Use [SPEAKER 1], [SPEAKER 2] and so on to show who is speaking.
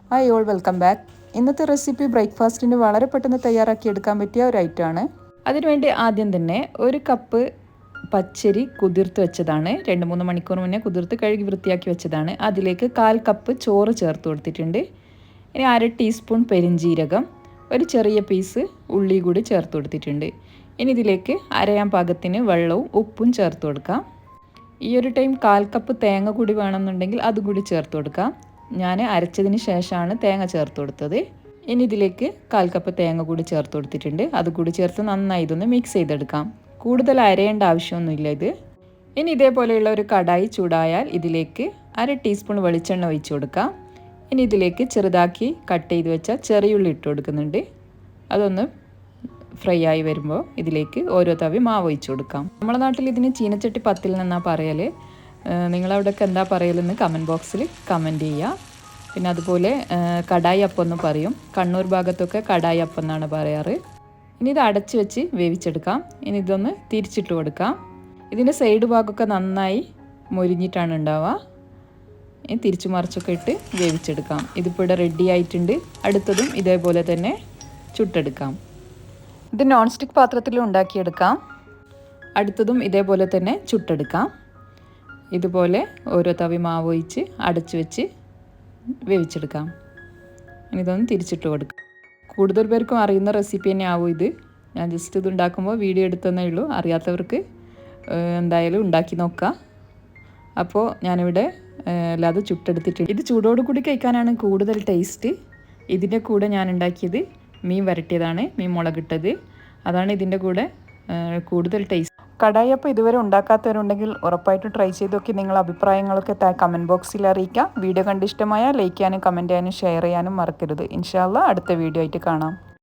[SPEAKER 1] Hi all, welcome back. ഇന്നത്തെ recipe ബ്രേക്ക്ഫാസ്റ്റിന് വളരെ പെട്ടെന്ന് തയ്യാറാക്കി എടുക്കാൻ പറ്റിയ ഒരു ഐറ്റമാണ്. അതിനുവേണ്ടി ആദ്യം തന്നെ ഒരു കപ്പ് പച്ചരി കുതിർത്ത് വെച്ചതാണ്. 2-3 മണിക്കൂർ മുന്നേ കുതിർത്ത് കഴുകി വൃത്തിയാക്കി വെച്ചതാണ്. അതിലേക്ക് 1/4 കപ്പ് ചോറ് ചേർത്ത് കൊടുത്തിട്ടുണ്ട്. ഇനി 1/2 ടീസ്പൂൺ പെരിഞ്ജീരകം, ഒരു ചെറിയ പീസ് ഉള്ളി കൂടി ചേർത്ത് കൊടുത്തിട്ടുണ്ട്. ഇനി ഇതിലേക്ക് അരയാൻ പാകത്തിന് വെള്ളവും ഉപ്പും ചേർത്ത് കൊടുക്കാം. ഈ ഒരു ടൈം 1/4 കപ്പ് തേങ്ങ കൂടി വേണമെന്നുണ്ടെങ്കിൽ അതും കൂടി ചേർത്ത് കൊടുക്കാം. ഞാൻ അരച്ചതിന് ശേഷമാണ് തേങ്ങ ചേർത്ത് കൊടുത്തത്. ഇനി ഇതിലേക്ക് 1/4 കപ്പ് തേങ്ങ കൂടി ചേർത്ത് കൊടുത്തിട്ടുണ്ട്. അതുകൂടി ചേർത്ത് നന്നായി ഇതൊന്ന് മിക്സ് ചെയ്തെടുക്കാം. കൂടുതൽ അരയേണ്ട ആവശ്യമൊന്നുമില്ല ഇത്. ഇനി ഇതേപോലെയുള്ള ഒരു കടായി ചൂടായാൽ ഇതിലേക്ക് 1/2 ടീസ്പൂൺ വെളിച്ചെണ്ണ ഒഴിച്ച് കൊടുക്കാം. ഇനി ഇതിലേക്ക് ചെറുതാക്കി കട്ട് ചെയ്ത് വെച്ച ചെറിയുള്ളി ഇട്ട് കൊടുക്കുന്നുണ്ട്. അതൊന്ന് ഫ്രൈ ആയി വരുമ്പോൾ ഇതിലേക്ക് ഓരോ തവി മാവ് ഒഴിച്ച് കൊടുക്കാം. നമ്മുടെ നാട്ടിൽ ഇതിന് ചീനച്ചട്ടി പത്തിൽ നിന്നാണ് പറയൽ. നിങ്ങളവിടെയൊക്കെ എന്താ പറയലെന്ന് കമൻറ്റ് ബോക്സിൽ കമൻറ്റ് ചെയ്യുക. പിന്നെ അതുപോലെ കടായി അപ്പം എന്ന് പറയും. കണ്ണൂർ ഭാഗത്തൊക്കെ കടായി അപ്പം എന്നാണ് പറയാറ്. ഇനി ഇത് അടച്ച് വെച്ച് വേവിച്ചെടുക്കാം. ഇനി ഇതൊന്ന് തിരിച്ചിട്ട് കൊടുക്കാം. ഇതിൻ്റെ സൈഡ് ഭാഗമൊക്കെ നന്നായി മൊരിഞ്ഞിട്ടാണ് ഉണ്ടാവുക. ഇനി തിരിച്ചു മറിച്ചൊക്കെ ഇട്ട് വേവിച്ചെടുക്കാം. ഇതിപ്പോൾ ഇവിടെ റെഡി ആയിട്ടുണ്ട്. അടുത്തതും ഇതേപോലെ തന്നെ ചുട്ടെടുക്കാം. ഇത് നോൺ സ്റ്റിക്ക് പാത്രത്തിൽ ഉണ്ടാക്കിയെടുക്കാം. അടുത്തതും ഇതേപോലെ തന്നെ ചുട്ടെടുക്കാം. ഇതുപോലെ ഓരോ തവി മാവ് ഒഴിച്ച് അടച്ച് വെച്ച് വേവിച്ചെടുക്കാം. ഇനി ഇതൊന്ന് തിരിച്ചിട്ട് കൊടുക്കാം. കൂടുതൽ പേർക്കും അറിയുന്ന റെസിപ്പി തന്നെ ആവും ഇത്. ഞാൻ ജസ്റ്റ് ഇത് ഉണ്ടാക്കുമ്പോൾ വീഡിയോ എടുത്തതന്നേ ഉള്ളൂ. അറിയാത്തവർക്ക് എന്തായാലും ഉണ്ടാക്കി നോക്കാം. അപ്പോൾ ഞാനിവിടെ അല്ലാതെ ചുട്ടെടുത്തിട്ടുണ്ട്. ഇത് ചൂടോടുകൂടി കഴിക്കാനാണ് കൂടുതൽ ടേസ്റ്റ്. ഇതിൻ്റെ കൂടെ ഞാൻ ഉണ്ടാക്കിയത് മീൻ വരട്ടിയതാണ്, മീൻ മുളകിട്ടത്. അതാണ് ഇതിൻ്റെ കൂടെ കൂടുതൽ ടേസ്റ്റ്. കടായി അപ്പം ഇതുവരെ ഉണ്ടാക്കാത്തവരുണ്ടെങ്കിൽ ഉറപ്പായിട്ടും ട്രൈ ചെയ്ത് നോക്കി നിങ്ങളുടെ അഭിപ്രായങ്ങളൊക്കെ കമൻറ്റ് ബോക്സിൽ അറിയിക്കാം. വീഡിയോ കണ്ട് ഇഷ്ടമായാൽ ലൈക്ക് ചെയ്യാനും കമൻറ്റ് ചെയ്യാനും ഷെയർ ചെയ്യാനും മറക്കരുത്. ഇൻഷാ അല്ലാഹ് അടുത്ത വീഡിയോ ആയിട്ട് കാണാം.